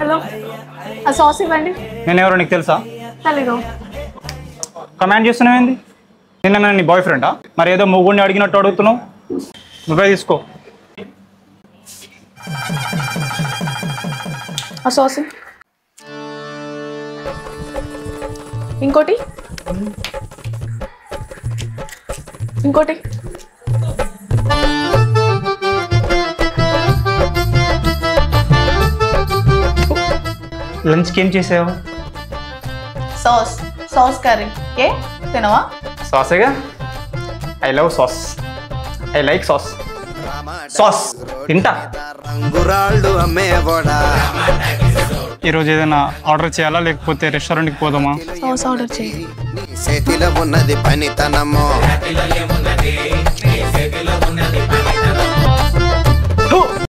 Hello ఆ sauce ఇవ్వండి. నేను ఎవరో నీకు తెలుసా? తెలీదు. కమాండ్ చేస్తున్నావేంది? నిన్న నీ బాయ్ ఫ్రెండా? మరి ఏదో మొగుడిని అడిగినట్టు అడుగుతున్నావు. నువ్వే తీసుకో. ఆ సాస్ ఇంకోటి ఇంకోటి. లంచ్కి ఏం చేసావు? Sauce sauce curry. ఏ తినవా? సాసేగా. I love sauce. I like sauce. Sauce తింటా. ఈరోజు ఏదైనా ఆర్డర్ చేయాలా లేకపోతే రెస్టారెంట్కి పోదామా? సాస్ ఆర్డర్ చేయి. చేతిలో ఉన్నది పనితనము.